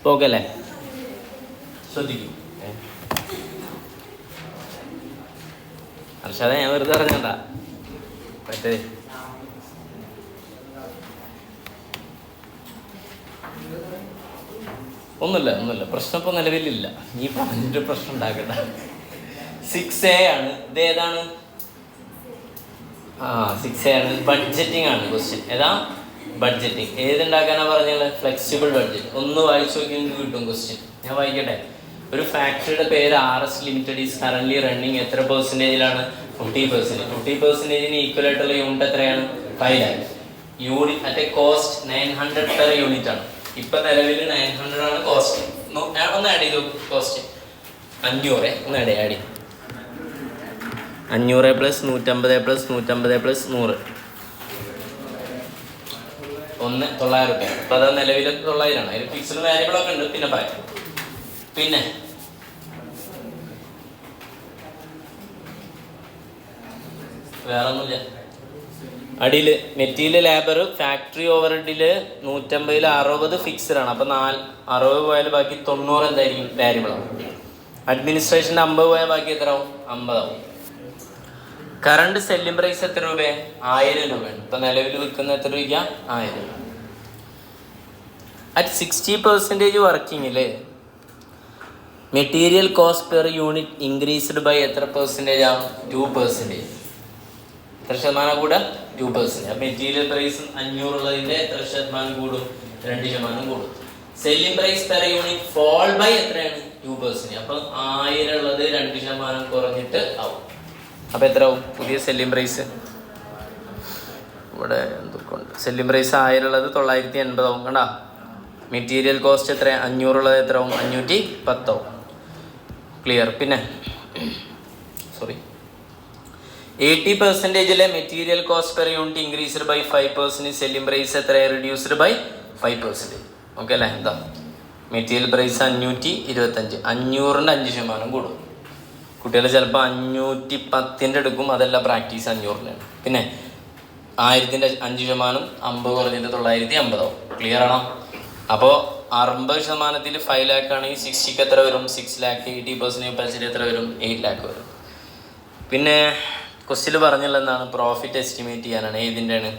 പോകല്ലേ? ശ്രദ്ധിക്കും. അർഷാദ ഞാൻ വെറുതെ പറഞ്ഞാ മറ്റേ ഒന്നുമില്ല പ്രശ്നം ഇപ്പോൾ നിലവിലില്ല. നീ പറഞ്ഞിട്ട് പ്രശ്നം ഉണ്ടാക്കണ്ട. 6A ആണ്. ഇത് ഏതാണ്? 6A ആണ്. ബഡ്ജറ്റിംഗ് ആണ് ക്വസ്റ്റ്യൻ. ഏതാ? ബഡ്ജറ്റിംഗ്. ഏതുണ്ടാക്കാനാണ് പറഞ്ഞത്? Flexible budget. ഒന്ന് വായിച്ചു നോക്കി നിങ്ങൾക്ക് കിട്ടും ക്വസ്റ്റ്യൻ. ഞാൻ വായിക്കട്ടെ. ഒരു ഫാക്ടറിയുടെ പേര് RS limited is current running എത്ര പെർസെൻറ്റേജിലാണ്? 50%. 50%-ന് ഈക്വൽ ആയിട്ടുള്ള യൂണിറ്റ് എത്രയാണ്? 5 lakh. Unit at cost 900 per unit ആണ്. ഇപ്പൊ നിലവിൽ 900 ആണ് കോസ്റ്റ്. ഒന്ന് ആഡ് ചെയ്തു കോസ്റ്റ് 500. ഒന്ന് ആഡ് ചെയ്യും. 500 പ്ലസ് 150 പ്ലസ് 150 പ്ലസ് 100 900 അപ്പൊ അത് നിലവിൽ 900 ആണ്. അതിൽ ഫിക്സ്ഡ് വാരിയബിൾ ഒക്കെ ഉണ്ട്. പിന്നെ പറയാം. പിന്നെ വേറെ ഒന്നുമില്ല. അടിയിൽ മെറ്റീരിയൽ ലേബർ ഫാക്ടറി ഓവർ ഹെഡില് 150 60 ഫിക്സ്ഡ് ആണ്. അപ്പൊ 60 പോയാൽ ബാക്കി 90 എന്തായിരിക്കും? വാരിയബിൾ ആവും. അഡ്മിനിസ്ട്രേഷൻ്റെ 50 പോയാൽ ബാക്കി എത്ര ആവും? 50 ആവും. കറണ്ട് സെല്ലിംഗ് പ്രൈസ് എത്ര രൂപയാണ്? 1000 രൂപയാണ്. ഇപ്പൊ നിലവിൽ വിൽക്കുന്ന എത്ര രൂപയ്ക്കാ? 1000. അറ്റ് 60% വർക്കിങ്ങില് material cost per unit increased by എത്ര പെർസെൻറ്റേജ് ആവും? 2%. എത്ര ശതമാനം കൂടെ? 2%. അപ്പം മെറ്റീരിയൽ പ്രൈസ് 500 ഉള്ളതിൻ്റെ എത്ര ശതമാനം കൂടും? 2% കൂടും. Selling price per unit fall by എത്രയാണ്? 2%. അപ്പം 1000 ഉള്ളത് 2% കുറഞ്ഞിട്ട് ആവും. അപ്പം എത്ര ആവും പുതിയ സെല്ലിംഗ് പ്രൈസ്? ഇവിടെ എന്തൊക്കെയുണ്ട്? സെല്ലിംഗ് പ്രൈസ് 1000 ഉള്ളത് 980 ആവും. കണ്ടാ? മെറ്റീരിയൽ കോസ്റ്റ് എത്ര? 500 ഉള്ളത് എത്ര ആവും? 510 ആവും. ക്ലിയർ? പിന്നെ 80%-ലെ material cost per unit increased by 5%. Selling price എത്ര? Reduced by 5%. ഓക്കെ അല്ലേ? എന്താ മെറ്റീരിയൽ പ്രൈസ് 525. 500-ൻ്റെ 5% കൂടും. കുട്ടികൾ ചിലപ്പോൾ 510 എടുക്കും. അതല്ല പ്രാക്ടീസ് 500-നാണ്. പിന്നെ 1000-ൻ്റെ 5% 50 കുറഞ്ഞിട്ട് 950 ആവും. ക്ലിയർ ആണോ? അപ്പോൾ 60% 5 lakh ആണെങ്കിൽ 60ക്ക് എത്ര വരും? 6 lakh. 80% കപ്പാസിറ്റി എത്ര വരും? 8 lakh വരും. പിന്നെ ക്വസ്റ്റ്യൻ പറഞ്ഞുള്ള എന്താണ്? പ്രോഫിറ്റ് എസ്റ്റിമേറ്റ് ചെയ്യാനാണ്. ഏതിൻ്റെയാണ്?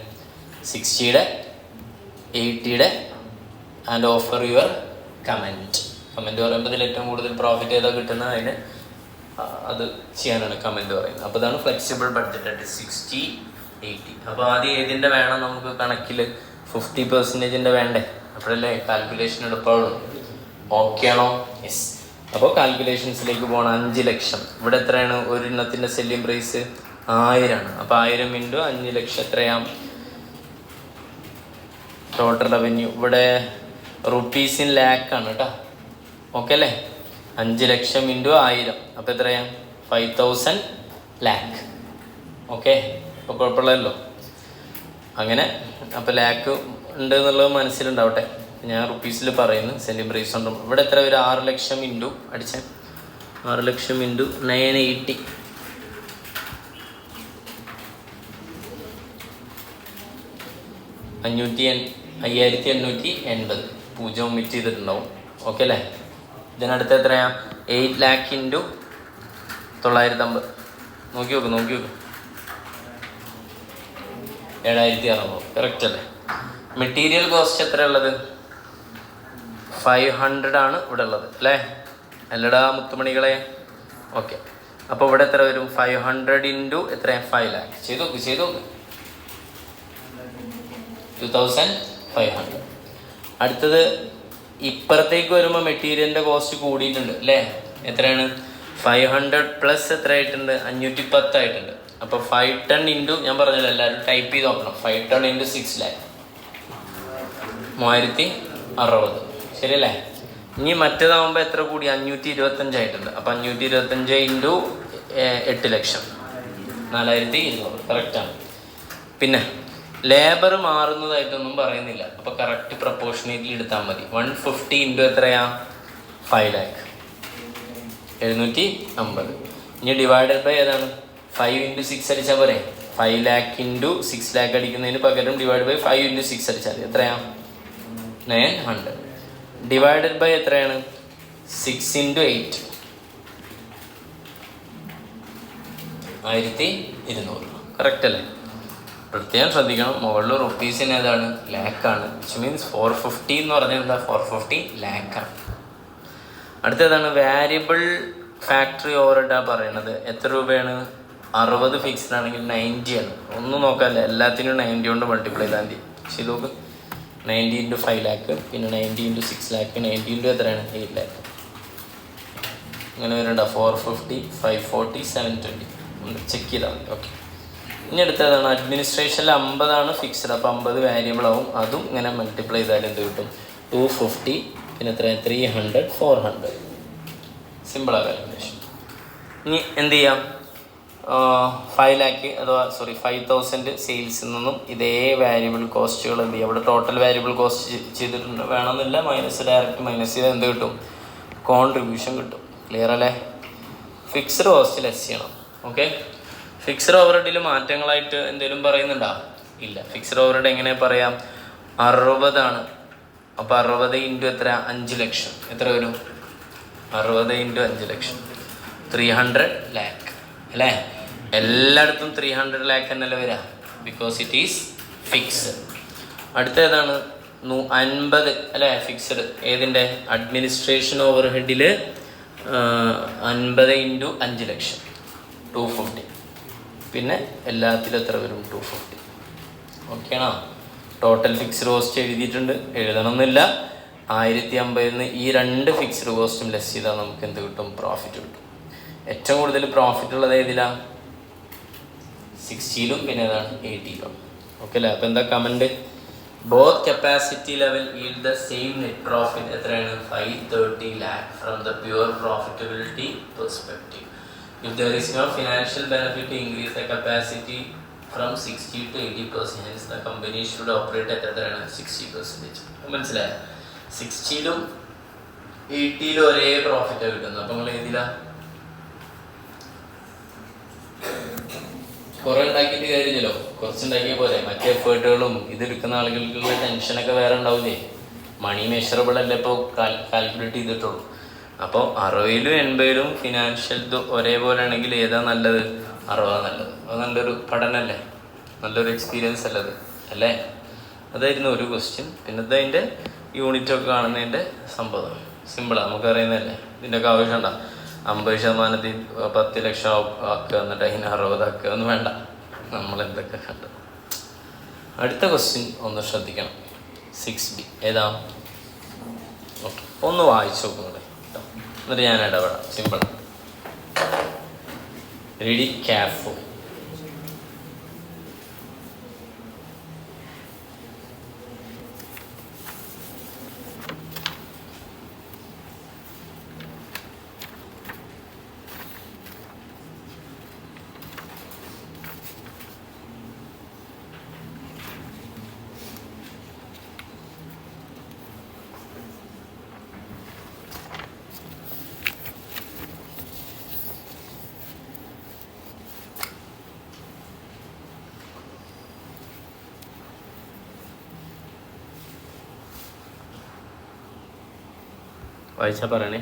60-യുടെ 80-യുടെ and offer your comment. Comment പറയുമ്പോൾ ഇതിൽ ഏറ്റവും കൂടുതൽ പ്രോഫിറ്റ് ഏതാ കിട്ടുന്നത് അതിന് അത് ചെയ്യാനാണ് കമൻറ്റ് പറയുന്നത്. അപ്പോൾ ഇതാണ് ഫ്ലെക്സിബിൾ ബഡ്ജറ്റ് ആയിട്ട് 60 80. അപ്പോൾ ആദ്യം ഏതിൻ്റെ വേണം നമുക്ക് കണക്കിൽ? 50%-ൻ്റെ വേണ്ടേ? അപ്പോഴല്ലേ കാൽക്കുലേഷൻ എടുപ്പോഴും. ഓക്കെ ആണോ? യെസ്. അപ്പോൾ കാൽക്കുലേഷൻസിലേക്ക് പോകണം. 5 ലക്ഷം. ഇവിടെ എത്രയാണ്? ഒരെണ്ണത്തിൻ്റെ സെല്ലിംഗ് പ്രൈസ് 1000 ആണ്. അപ്പോൾ 1000 ഇൻറ്റു 5 ലക്ഷം എത്രയാം? ടോട്ടൽ റവന്യൂ ഇവിടെ റുപ്പീസ് ഇൻ ലാക്ക് ആണ് കേട്ടോ. ഓക്കെ അല്ലേ? 5 ലക്ഷം ഇൻറ്റു 1000 അപ്പോൾ എത്രയാണ്? 5000 ലാക്ക്. ഓക്കെ, അപ്പോൾ കുഴപ്പമില്ലല്ലോ. അങ്ങനെ അപ്പോൾ ലാക്ക് ഉണ്ട് എന്നുള്ളത് മനസ്സിലുണ്ടാവട്ടെ. ഞാൻ റുപ്പീസിൽ പറയുന്നു. സെല്ലിംഗ് പ്രൈസ് ഉണ്ട്. ഇവിടെ എത്ര വരും? 6 ലക്ഷം ഇൻറ്റു അടിച്ച 6 ലക്ഷം ഇൻറ്റു 980. 5880. 0 ഒമിറ്റ് ചെയ്തിട്ടുണ്ടാവും. ഓക്കെ അല്ലേ? ഇതിനടുത്ത് എത്രയാണ്? 8 lakh ഇൻറ്റു 950. നോക്കി നോക്ക് 7600. കറക്റ്റ് അല്ലേ? മെറ്റീരിയൽ കോസ്റ്റ് എത്ര ഉള്ളത്? 500 ആണ് ഇവിടെ ഉള്ളത് അല്ലേ? അല്ലടാ മുത്തുമണികളെ. ഓക്കെ, അപ്പോൾ ഇവിടെ എത്ര വരും? 500 ഇൻറ്റു എത്രയാണ്? 5 lakh. ചെയ്ത് നോക്ക് 2500. അടുത്തത് ഇപ്പുറത്തേക്ക് വരുമ്പോൾ മെറ്റീരിയലിൻ്റെ കോസ്റ്റ് കൂടിയിട്ടുണ്ട് അല്ലേ? എത്രയാണ്? 500 പ്ലസ് എത്ര ആയിട്ടുണ്ട്? 510 ആയിട്ടുണ്ട്. അപ്പോൾ 5 ton ഇൻറ്റു, ഞാൻ പറഞ്ഞല്ലോ എല്ലാവരും ടൈപ്പ് ചെയ്ത് നോക്കണം. 5 ton ഇൻറ്റു 6 lakh 3060. ശരിയല്ലേ? ഇനി മറ്റേതാകുമ്പോൾ എത്ര കൂടി? 525 ആയിട്ടുണ്ട്. അപ്പോൾ 525 ഇൻറ്റു 8 ലക്ഷം 4200. കറക്റ്റാണ്. പിന്നെ ലേബർ മാറുന്നതായിട്ടൊന്നും പറയുന്നില്ല. അപ്പോൾ കറക്റ്റ് പ്രപ്പോർഷനേറ്റ്ലി എടുത്താൽ മതി. 150 ഇൻറ്റു എത്രയാ? 5 lakh 750. ഇനി ഡിവൈഡഡ് ബൈ ഏതാണ്? 5 ഇൻറ്റു 6 അടിച്ചാൽ പോരെ? 5 lakh ഇൻറ്റു 6 lakh അടിക്കുന്നതിന് പകരം ഡിവൈഡ് ബൈ 5 ഇൻറ്റു 6 അടിച്ചാൽ എത്രയാണ്? 900. ഡിവൈഡഡ് ബൈ എത്രയാണ് 6 × 8 1200. കറക്റ്റ് അല്ലേ? പ്രത്യേകം ശ്രദ്ധിക്കണം, മുകളിൽ റുപ്പീസിന് ഏതാണ് ലാക്കാണ്, വിച്ച് മീൻസ് 450 എന്ന് പറഞ്ഞാൽ എന്താ 450 ലാക്കാണ്. അടുത്തതാണ് വാരിയബിൾ ഫാക്ടറി ഓവർഹെഡാണ് പറയണത്. എത്ര രൂപയാണ്? 60 ഫിക്സ്ഡ് ആണെങ്കിൽ 90 ആണ്. ഒന്നും നോക്കാമല്ല, എല്ലാത്തിനും 90 കൊണ്ട് മൾട്ടിപ്ലൈ ചെയ്താൽ മതി. ശരി, നോക്ക് 90 × 5 ലാക്ക്, പിന്നെ 90 × 6 ലാക്ക്, 90 × എത്രയാണ് 8 ലാക്ക്. ഇങ്ങനെ വരണ്ട 450, 540, 720 ചെക്ക് ചെയ്താൽ മതി. ഓക്കെ, ഇനി അടുത്തതാണ് അഡ്മിനിസ്ട്രേഷനിൽ 50 ആണ് ഫിക്സ്ഡ്, അപ്പോൾ 50 വാരിയബിൾ ആവും. അതും ഇങ്ങനെ മൾട്ടിപ്ലൈ ചെയ്താൽ എന്ത് കിട്ടും? 250, പിന്നെ എത്രയാണ് 300, 400. സിമ്പിളാണ് കാൽക്കുലേഷൻ. ഇനി എന്ത് ചെയ്യാം? 5 ലാക്ക് അഥവാ 5,000 സെയിൽസിൽ നിന്നും ഇതേ വാരിയബിൾ കോസ്റ്റുകൾ എന്ത് ചെയ്യുക? അവിടെ ടോട്ടൽ വാരിയബിൾ കോസ്റ്റ് ചെയ്തിട്ടുണ്ട്, വേണമെന്നില്ല, ഡയറക്റ്റ് മൈനസ് ചെയ്താൽ എന്ത് കിട്ടും? കോൺട്രിബ്യൂഷൻ കിട്ടും. ക്ലിയർ അല്ലേ? ഫിക്സ്ഡ് കോസ്റ്റ് ലെസ് ചെയ്യണം. ഓക്കെ, ഫിക്സ്ഡ് ഓവർഹെഡിൽ മാറ്റങ്ങളായിട്ട് എന്തെങ്കിലും പറയുന്നുണ്ടോ? ഇല്ല. ഫിക്സ്ഡ് ഓവർഹെഡ് എങ്ങനെ പറയാം? 60 ആണ്. അപ്പോൾ 60 × എത്ര? 5 ലക്ഷം. എത്ര വരും? 60 × 5 ലക്ഷം 300 ലാക്ക് അല്ലേ? എല്ലായിടത്തും 300 ലാക്ക് എന്നല്ലേ വരിക, ബിക്കോസ് ഇറ്റ് ഈസ് ഫിക്സ്ഡ്. അടുത്ത ഏതാണ്? 50 അല്ലേ ഫിക്സ്ഡ്. ഏതിൻ്റെ? അഡ്മിനിസ്ട്രേഷൻ ഓവർഹെഡിൽ 50 × 5 ലക്ഷം 250. പിന്നെ എല്ലാത്തിലും എത്ര വരും? 250. ഓക്കെയാണോ? ടോട്ടൽ ഫിക്സ്ഡ് കോസ്റ്റ് എഴുതിയിട്ടുണ്ട്, എഴുതണമെന്നില്ല. 1050 ഈ 2 ഫിക്സ്ഡ് കോസ്റ്റും ലെസ് ചെയ്താൽ നമുക്ക് എന്ത് കിട്ടും? പ്രോഫിറ്റ് കിട്ടും. ഏറ്റവും കൂടുതൽ പ്രോഫിറ്റ് ഉള്ളത് ഏതിലാണ്? 60 പിന്നെ ഏതാണ്? 80. ഓക്കെ അല്ലേ? അപ്പോൾ എന്താ comment? Both capacity level yield the same net profit. എത്രയാണ്? 530 lakh from the pure profitability perspective. If there is no financial benefit to increase the capacity from 60 to 80%, hence the company should operate at 60%. മനസ്സിലായോ? 60ലും 80ലും ഒരേ profit കിട്ടുന്നത്. അപ്പം നിങ്ങൾ ഏതിലാ? കുറെ ഉണ്ടാക്കിയിട്ട് കാര്യമില്ലല്ലോ, കുറച്ചുണ്ടാക്കിയ പോലെ. മറ്റേ എഫേർട്ടുകളും ഇതെടുക്കുന്ന ആളുകൾക്കുള്ള ടെൻഷനൊക്കെ വേറെ ഉണ്ടാവില്ലേ? മണി മെഷറബിൾ അല്ലേ ഇപ്പോൾ കാൽക്കുലേറ്റ് ചെയ്തിട്ടുള്ളൂ. അപ്പോൾ 60ലും 80ലും ഫിനാൻഷ്യൽ ഇത് ഒരേപോലെ ആണെങ്കിൽ ഏതാ നല്ലത്? 60 നല്ലത്. അത് നല്ലൊരു പഠനമല്ലേ, നല്ലൊരു എക്സ്പീരിയൻസ് അല്ലത് അല്ലേ? അതായിരുന്നു ഒരു ക്വസ്റ്റ്യൻ. പിന്നെ അതിൻ്റെ യൂണിറ്റൊക്കെ കാണുന്നതിൻ്റെ സംഭവം സിമ്പിളാണ്, നമുക്കറിയുന്നതല്ലേ. ഇതിൻ്റെയൊക്കെ ആവശ്യമുണ്ടോ? 50% 10 ലക്ഷം ആക്കുക, എന്നിട്ട് അതിന് 60 ആക്കുക ഒന്നും വേണ്ട. നമ്മളെന്തൊക്കെ കണ്ടത്. അടുത്ത ക്വസ്റ്റ്യൻ ഒന്ന് ശ്രദ്ധിക്കണം. 6B ഏതാ? ഓക്കെ, ഒന്ന് വായിച്ചു നോക്കുന്നത് എന്നിട്ട് ഞാൻ ഇടപെടാം. സിമ്പിൾ. Read it careful. വായിച്ചാൽ പറയണേ.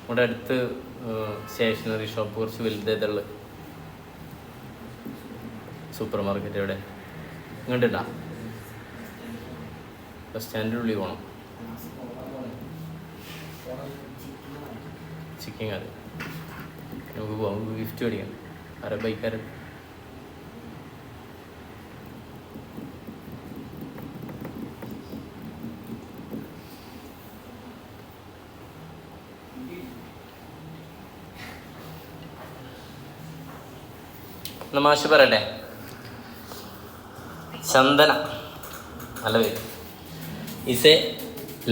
ഇവിടെ അടുത്ത് സ്റ്റേഷനറി ഷോപ്പ് കുറച്ച് വലുതേതുള്ള സൂപ്പർ മാർക്കറ്റ് എവിടെ? ഇങ്ങോട്ടാ ബസ് സ്റ്റാൻഡിൻ്റെ ഉള്ളിൽ പോകണം. ചിക്കൻ കറി നമുക്ക് പോകാം. നമുക്ക് ഗിഫ്റ്റ് മേടിക്കാം. ആരെ ബൈക്കാരൻ? മാഷ് പറയട്ടെ. ചന്ദന നല്ല പേര്. ഇസ് എ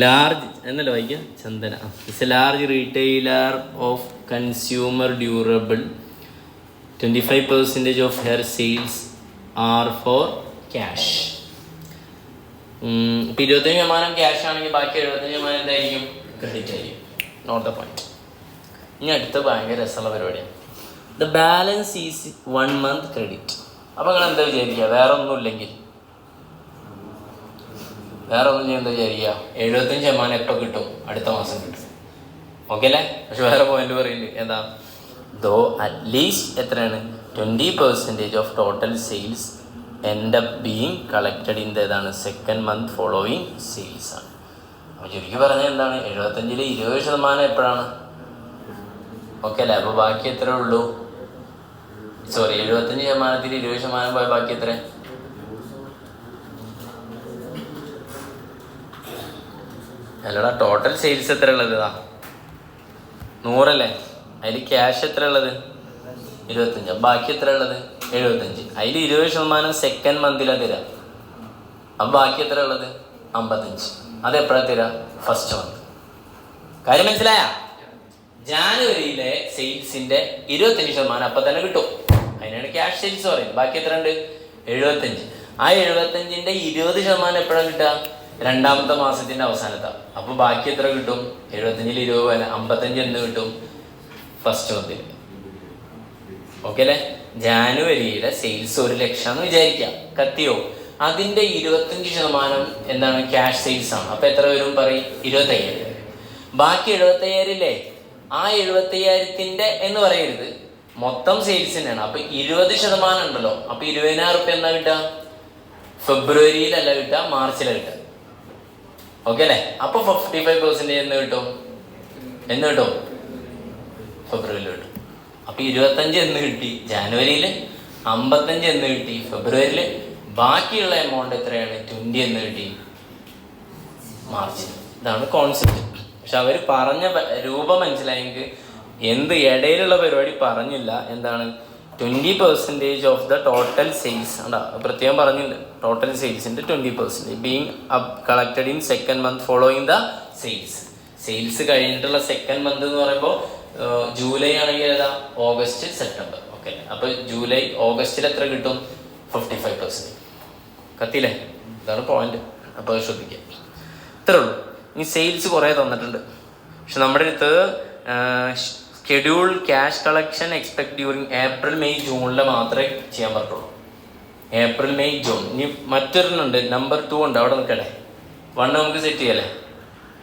ലാർജ് എന്നല്ല വായിക്കുക, ചന്ദന. It's a large retailer of consumer durable. 25% of her sales are for cash. 25% cash ആണെങ്കിൽ ബാക്കി 75% എന്തായിരിക്കും? ക്രെഡിറ്റ് ആയിരിക്കും. Note the point. ഇനി അടുത്ത ഭയങ്കര രസമുള്ള പരിപാടിയാണ്. The balance is 1 month credit. അപ്പോൾ നിങ്ങൾ എന്താ വിചാരിക്കുക? വേറെ ഒന്നും ഇല്ലെങ്കിൽ വേറെ ഒന്നും ഞാൻ എന്താ വിചാരിക്കുക? 75% എപ്പോൾ കിട്ടും? അടുത്ത മാസം കിട്ടും. ഓക്കെ അല്ലേ? പക്ഷെ വേറെ പോയിന്റ് പറയുന്നുണ്ട്. എന്താ? ദോ അറ്റ്ലീസ്റ്റ് എത്രയാണ്? 20% of total sales end up being collected in ഏതാണ്? 2nd month ഫോളോവിങ് സെയിൽസ് ആണ്. അപ്പോൾ ചുരുക്കി പറഞ്ഞാൽ എന്താണ്? 75-ൽ 20% എപ്പോഴാണ്? ഓക്കെ അല്ലേ? അപ്പോൾ ബാക്കി എത്ര ഉള്ളൂ? സോറി, 75%-ൽ 20% പോയ ബാക്കി എത്ര? അല്ലടാ, ടോട്ടൽ സെയിൽസ് എത്ര ഉള്ളത്? 100 അല്ലേ? അതിൽ ക്യാഷ് എത്ര ഉള്ളത്? 25. ബാക്കി എത്ര ഉള്ളത്? 75. അതിൽ 20% 2nd monthലാണ് തരാം. അപ്പം ബാക്കി എത്ര ഉള്ളത്? 55. അതെപ്പോഴാണ് തരാം? 1st month. കാര്യം മനസ്സിലായ? ജാനുവരിയിലെ സെയിൽസിന്റെ 25% അപ്പം തന്നെ കിട്ടും. അതിനാണ് ക്യാഷ് സെയിൽസ് പറയുന്നത്. ബാക്കി എത്ര ഉണ്ട്? 75. ആ 75-ന്റെ 20% എപ്പോഴാണ് കിട്ടുക? 2ാമത്തെ മാസത്തിന്റെ അവസാനത്താണ്. അപ്പോൾ ബാക്കി എത്ര കിട്ടും? 75-ൽ 20 55 എന്ന് കിട്ടും? 1st month. ഓക്കെ അല്ലേ? ജാനുവരിയിലെ സെയിൽസ് 1,00,000 എന്ന് വിചാരിക്കാം. കത്തിയോ? അതിന്റെ 25% എന്താണ്? ക്യാഷ് സെയിൽസ് ആണ്. അപ്പൊ എത്ര വരും? പറയും 25,000. ബാക്കി 75,000 ആ 75,000-ന്റെ എന്ന് പറയരുത്, മൊത്തം സെയിൽസ് തന്നെയാണ്. അപ്പൊ 20% ഉണ്ടല്ലോ. അപ്പൊ 20,000 റുപ്യ എന്നാ കിട്ടുക? ഫെബ്രുവരിയിലല്ല കിട്ടുക, മാർച്ചിലാണ് കിട്ടുക. ഓക്കെ അല്ലേ? അപ്പൊ 55% എന്ന് കിട്ടും? ഫെബ്രുവരിയിൽ കിട്ടും. അപ്പൊ 25 എന്ന് കിട്ടി ജാനുവരിയിൽ, 55 എന്ന് കിട്ടി ഫെബ്രുവരിയിൽ, ബാക്കിയുള്ള എമൗണ്ട് എത്രയാണ്? 20 എന്ന് കിട്ടി മാർച്ചിൽ. ഇതാണ് കോൺസെപ്റ്റ്. പക്ഷെ അവർ പറഞ്ഞ രൂപം മനസ്സിലായെങ്കിൽ എന്ത് ഇടയിലുള്ള പരിപാടി പറഞ്ഞില്ല. എന്താണ്? 20% ഓഫ് ദ ടോട്ടൽ സെയിൽസ് ഉണ്ടാ പ്രത്യേകം പറഞ്ഞിട്ടുണ്ട്. ടോട്ടൽ സെയിൽസിന്റെ 20% being collected in 2nd month following the sales. Sales കഴിഞ്ഞിട്ടുള്ള 2nd month എന്ന് പറയുമ്പോൾ ജൂലൈ ആണെങ്കിൽ ഏതാ? August, September. ഓക്കെ. അപ്പൊ ജൂലൈ ഓഗസ്റ്റിൽ എത്ര കിട്ടും? 55%. കത്തിയില്ലേ? ഇതാണ് പോയിന്റ്. അപ്പോൾ ശ്രദ്ധിക്കുക. ഇത്രേ ഉള്ളൂ. ഇനി സെയിൽസ് കുറേ തന്നിട്ടുണ്ട്. പക്ഷെ നമ്മുടെ അടുത്ത് schedule cash collection expect during April, May, ജൂണിൽ മാത്രമേ ചെയ്യാൻ പറ്റുള്ളൂ. April, May, June. ഇനി മറ്റൊരെണ്ണുണ്ട്, നമ്പർ 2 ഉണ്ട്. അവിടെ നിൽക്കട്ടെ. 1 നമുക്ക് സെറ്റ് ചെയ്യല്ലേ?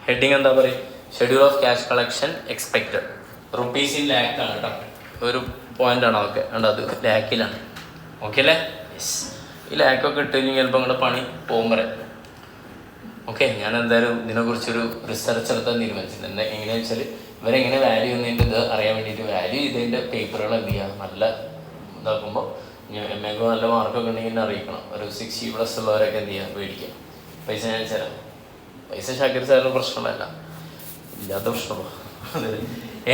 ഹെഡിങ് എന്താ പറയുക? Schedule of cash collection expected. Rupees in lakh ആണ് കേട്ടോ. ഒരു പോയിന്റാണ്. ഓക്കെ. അത് ലാക്കിലാണ്. ഓക്കെ അല്ലേ? യെസ്. ഈ ലാക്കൊക്കെ ഇട്ട് കഴിഞ്ഞാൽ ചിലപ്പോൾ നിങ്ങളുടെ പണി പോകുമ്പോൾ. ഓക്കെ. ഞാൻ എന്തായാലും ഇതിനെക്കുറിച്ചൊരു റിസർച്ച് നടത്താൻ തീരുമാനിച്ചിട്ടുണ്ട്. എങ്ങനെയാണെന്ന് വെച്ചാൽ ഇവരെങ്ങനെ വാല്യൂ ചെയ്യുന്നതിൻ്റെ ഇത് അറിയാൻ വേണ്ടിയിട്ട് വാല്യൂ ചെയ്തതിൻ്റെ പേപ്പറുകൾ എന്ത് ചെയ്യുക? നല്ല ഇതാക്കുമ്പോൾ എമ്മക്ക് നല്ല മാർക്കൊക്കെ ഉണ്ടെങ്കിൽ അറിയിക്കണം. ഒരു 60+ ഉള്ളവരൊക്കെ എന്ത് ചെയ്യുക? മേടിക്കുക. പൈസ ഞാൻ തരാം. പൈസ ഷാക്കിർ സാറിന് പ്രശ്നമല്ല, ഇല്ലാത്ത പ്രശ്നമോ?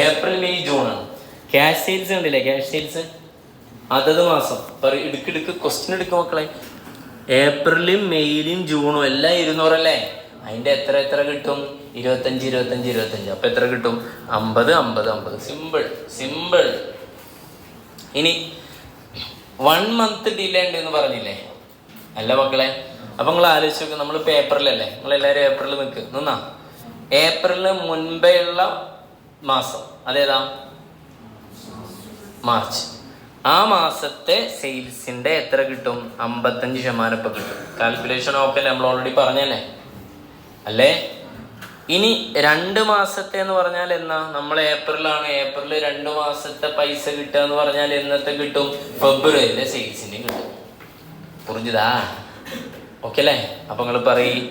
ഏപ്രിൽ, മെയ്, ജൂണാണ്. ക്യാഷ് സെയിൽസ് ഉണ്ടല്ലേ? ക്യാഷ് സെയിൽസ് അതത് മാസം ഇടുക്കിടുക്ക് ക്വസ്റ്റ്യൻ എടുക്കും മക്കളെ. ഏപ്രിലും, മെയ്യിലും, ജൂണും എല്ലാം 200 അല്ലേ? അതിൻ്റെ എത്ര കിട്ടും? 25. അപ്പം എത്ര കിട്ടും? 50. സിമ്പിൾ. ഇനി 1 month ഡിലേ ഉണ്ട് എന്ന് പറഞ്ഞില്ലേ? അല്ല മക്കളെ. അപ്പം നിങ്ങൾ ആലോചിച്ച് നോക്കുക. നമ്മൾ പേപ്പറിലല്ലേ? നിങ്ങളെല്ലാവരും ഏപ്രിൽ നിന്നാ. ഏപ്രിലിന് മുൻപേ ഉള്ള മാസം അതേതാ? മാർച്ച്. ആ മാസത്തെ സെയിൽസിന്റെ എത്ര കിട്ടും? 55% ഇപ്പം കിട്ടും. കാൽക്കുലേഷൻ ഓക്കെ അല്ലേ? നമ്മൾ ഓൾറെഡി പറഞ്ഞല്ലേ അല്ലേ? ഇനി 2 മാസത്തെ എന്ന് പറഞ്ഞാൽ എന്നാ? നമ്മൾ ഏപ്രിലാണ്. ഏപ്രിൽ 2 മാസത്തെ പൈസ കിട്ടുക എന്ന് പറഞ്ഞാൽ എന്നത്തെ കിട്ടും? ഫെബ്രുവരിയിലെ സെയിൽസിന്റെ കിട്ടും. പുറിഞ്ഞതാ? ഓക്കെ അല്ലേ? അപ്പൊ നിങ്ങൾ പറയും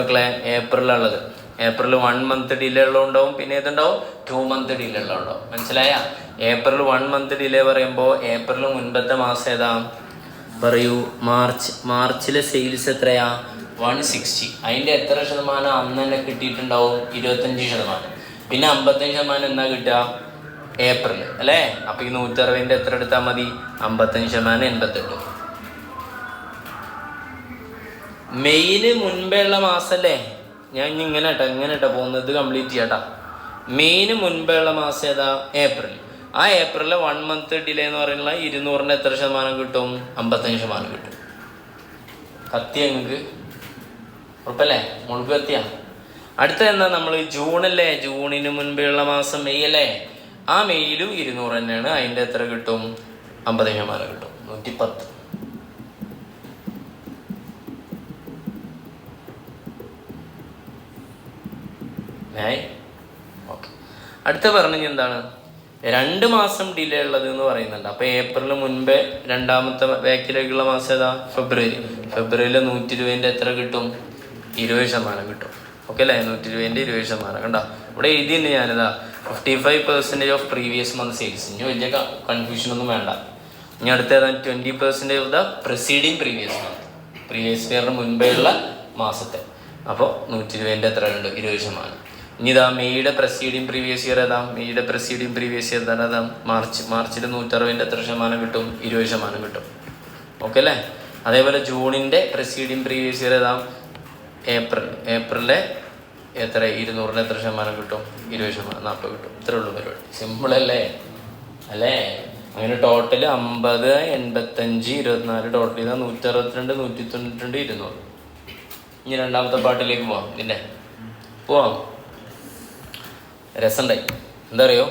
മക്കളെ. ഏപ്രിലുള്ളത് ഏപ്രിൽ 1 month ഡിലേ ഉള്ളതുണ്ടാവും. പിന്നെ ഏതുണ്ടാവും? 2 month ഡിലേ ഉള്ളതുണ്ടാവും. മനസ്സിലായ? ഏപ്രിൽ 1 month ഡിലേ പറയുമ്പോൾ ഏപ്രിൽ മുൻപത്തെ മാസം ഏതാ? പറയൂ. മാർച്ചിലെ സെയിൽസ് എത്രയാ? 160. അതിൻ്റെ എത്ര ശതമാനം അന്ന് തന്നെ കിട്ടിയിട്ടുണ്ടാവും? 25%. പിന്നെ 55% എന്നാ കിട്ടുക? ഏപ്രിൽ അല്ലേ? അപ്പൊ ഈ 160-ന്റെ എത്ര എടുത്താൽ മതി? 55% 88. മെയ്യിന് മുൻപേ ഉള്ള മാസല്ലേ? ഞാൻ ഇനി ഇങ്ങനെ പോകുന്നത് കംപ്ലീറ്റ് ചെയ്യാട്ടാ. മെയ്യിന് മുൻപേ ഉള്ള മാസം ഏതാ? ഏപ്രിൽ. ആ ഏപ്രിലിലെ 1 month ഡിലേ എന്ന് പറയുന്ന 200-ന്റെ എത്ര ശതമാനം കിട്ടും? 55% കിട്ടും. കത്തി ഞങ്ങൾക്ക് ഉറപ്പല്ലേ? മുഴുവൻ കത്തിയാ. അടുത്ത എന്താ നമ്മൾ ജൂണല്ലേ, ജൂണിന് മുൻപേയുള്ള മാസം മെയ് അല്ലേ, ആ മെയ്യിലും 200 തന്നെയാണ്. അതിൻ്റെ എത്ര കിട്ടും? 50% കിട്ടും, 110. ഓക്കെ. അടുത്ത പറഞ്ഞെങ്കിൽ എന്താണ് 2 മാസം ഡിലേ ഉള്ളത് എന്ന് പറയുന്നുണ്ട്. അപ്പോൾ ഏപ്രിൽ മുൻപേ രണ്ടാമത്തെ ബാക്കിലേക്കുള്ള മാസം ഏതാ? ഫെബ്രുവരി. ഫെബ്രുവരിയിൽ 120 എത്ര കിട്ടും? 20% കിട്ടും. ഓക്കെ അല്ലേ? 120 20%. കണ്ടോ ഇവിടെ എഴുതിയിട്ടുണ്ട് ഞാനിതാ 55% ഓഫ് പ്രീവിയസ് മന്ത് സെയിൽസ്. ഇനി വലിയ കൺഫ്യൂഷൻ ഒന്നും വേണ്ട. ഇനി അടുത്ത ഏതാ? 20% of the preceding previous month, previous ഇയറിന് മുൻപേ ഉള്ള മാസത്തെ. അപ്പോൾ 120 എത്ര ഉണ്ട്? 20%. ഇനി ഇതാ മെയ്യുടെ പ്രസീഡിങ് പ്രീവിയസ് ഇയർ ഏതാ? മെയ്യുടെ പ്രസീഡിങ് പ്രീവിയസ് ഇയർ ഏതാണ്? അതാ മാർച്ച്. മാർച്ചിൽ 160 എത്ര ശതമാനം കിട്ടും? 20% കിട്ടും. ഓക്കെ അല്ലേ? അതേപോലെ ജൂണിൻ്റെ പ്രസീഡിങ് പ്രീവിയസ് ഇയർ ഏതാ? ഏപ്രിൽ. ഏപ്രിലെ എത്ര? 200 എത്ര ശതമാനം കിട്ടും? 20%, 40 കിട്ടും. ഇത്രേ ഉള്ളൂ പരിപാടി. സിമ്പിളല്ലേ അല്ലേ? അങ്ങനെ ടോട്ടൽ 50, 85, 24 ടോട്ടൽ ചെയ്താൽ 162, 192, 200. ഇനി രണ്ടാമത്തെ പാട്ടിലേക്ക് പോവാം. ഇതിൻ്റെ പോവാം. രസമുണ്ടായി. എന്താ അറിയോ?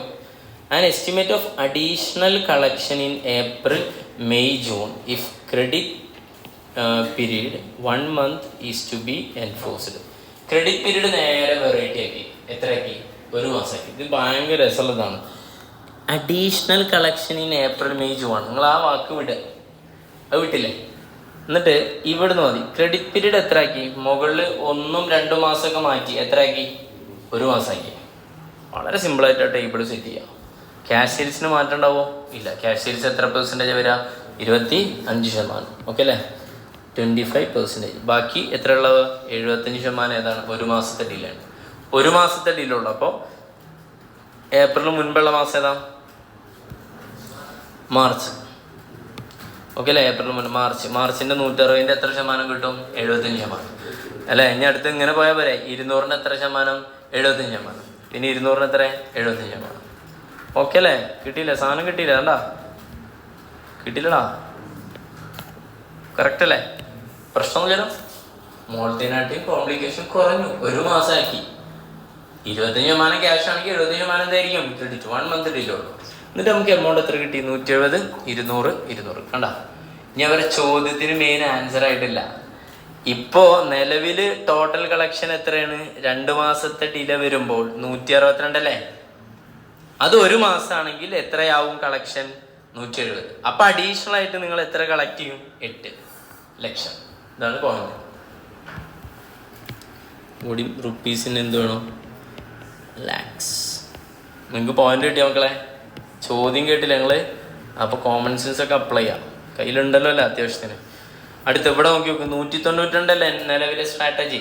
An estimate of additional collection in April, May, June if credit period 1 month is to be enforced. Credit period നേരെ വെറൈറ്റി ആക്കി. എത്രയാക്കി? 1 മാസമാക്കി. ഇത് ഭയങ്കര രസമുള്ളതാണ്. Additional collection in April, May, June. നിങ്ങൾ ആ വാക്ക് വിടുക, അത് വിട്ടില്ലേ? എന്നിട്ട് ഇവിടുന്ന് മതി. ക്രെഡിറ്റ് പീരീഡ് എത്ര ആക്കി? മുകളിൽ 1 2 മാസമൊക്കെ മാറ്റി എത്ര ആക്കി? 1 മാസമാക്കി. വളരെ സിമ്പിളായിട്ട് ടേബിൾ സെറ്റ് ചെയ്യാം. ക്യാഷ് സെയിൽസിന് മാറ്റം ഉണ്ടാവുമോ? ഇല്ല. ക്യാഷ് സെയിൽസ് എത്ര പെർസെൻറ്റേജ് വരിക? 25%. ഓക്കെ അല്ലേ? 25%. ബാക്കി എത്ര ഉള്ളത്? 75% ഏതാണ്? 1 മാസത്തെ ഡീലാണ്. 1 മാസത്തെ ഡീലുള്ളൂ. അപ്പോൾ ഏപ്രിലിന് മുൻപുള്ള മാസം ഏതാ? മാർച്ച്. ഓക്കെ അല്ലേ? ഏപ്രിൽ മുൻപ് മാർച്ച്. മാർച്ചിൻ്റെ 160 എത്ര ശതമാനം കിട്ടും? 75%. അല്ലേ? ഇനി അടുത്ത് ഇങ്ങനെ പോയാൽ പോരെ. 200 എത്ര ശതമാനം? 75%. പിന്നെ 200 എത്ര? 75%. ഓക്കെ അല്ലേ? കിട്ടിയില്ലേ? സാധനം കിട്ടിയില്ല. കണ്ടാ കിട്ടിയില്ലടാ. കറക്റ്റ് അല്ലേ? പ്രശ്നമൊന്നുമില്ലല്ലോ. മോളത്തിനാട്ടിയും കോംപ്ലിക്കേഷൻ കുറഞ്ഞു. 1 മാസമാക്കി. 25% ക്യാഷ് ആണെങ്കിൽ 75% എന്തായിരിക്കും? ക്രെഡിറ്റ്. 1 month ഡീലേ ഉള്ളൂ. എന്നിട്ട് നമുക്ക് എമൗണ്ട് എത്ര കിട്ടി? 170, 200, 200. കണ്ടാ? ഇനി അവരുടെ ചോദ്യത്തിന് മെയിൻ ആൻസർ ആയിട്ടില്ല. ഇപ്പോൾ നിലവിൽ ടോട്ടൽ കളക്ഷൻ എത്രയാണ്? 2 മാസത്തെ ഡിലേ വരുമ്പോൾ 162 അല്ലേ? അത് 1 മാസമാണെങ്കിൽ എത്രയാവും കളക്ഷൻ? 170. അപ്പം അഡീഷണൽ ആയിട്ട് നിങ്ങൾ എത്ര കളക്ട് ചെയ്യും? 8 ലക്ഷം. ഇതാണ് പോയിന്റ്. കൂടി റുപ്പീസിന് എന്ത് വേണം? ലാക്സ്. നിങ്ങൾക്ക് പോയിന്റ് കിട്ടിയ മക്കളെ? ചോദ്യം കേട്ടില്ല നിങ്ങൾ? അപ്പോൾ കോമൺ സെൻസ് ഒക്കെ അപ്ലൈ ചെയ്യാം. കയ്യിലുണ്ടല്ലോ അല്ലേ അത്യാവശ്യത്തിന്. അടുത്ത് ഇവിടെ നോക്കി നോക്കും. 192 അല്ലേ നിലവിലെ സ്ട്രാറ്റജി.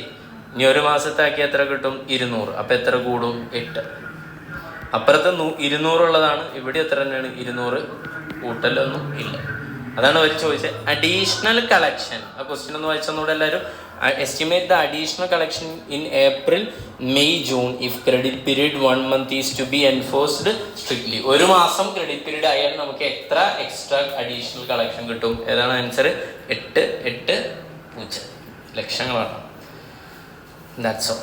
ഇനി 1 മാസത്താക്കി എത്ര കിട്ടും? 200. അപ്പം എത്ര കൂടും? 8. അപ്പുറത്ത് 200 ഉള്ളതാണ്. ഇവിടെ എത്ര തന്നെയാണ്? 200. കൂട്ടലൊന്നും ഇല്ല. അതാണ് അവർ ചോദിച്ചത്. Additional collection. ആ ക്വസ്റ്റ്യൻ ഒന്ന് വായിച്ചൊന്നുകൂടെ എല്ലാവരും. Estimate the additional collection in April, May, June if credit period 1 month is to be enforced strictly. 1 മാസം ക്രെഡിറ്റ് പീരീഡ് ആയാൽ നമുക്ക് എത്ര എക്സ്ട്രാ അഡീഷണൽ കളക്ഷൻ കിട്ടും? ഏതാണ് ആൻസർ? 8, 8, 0 ലക്ഷങ്ങളാണ്. That's all.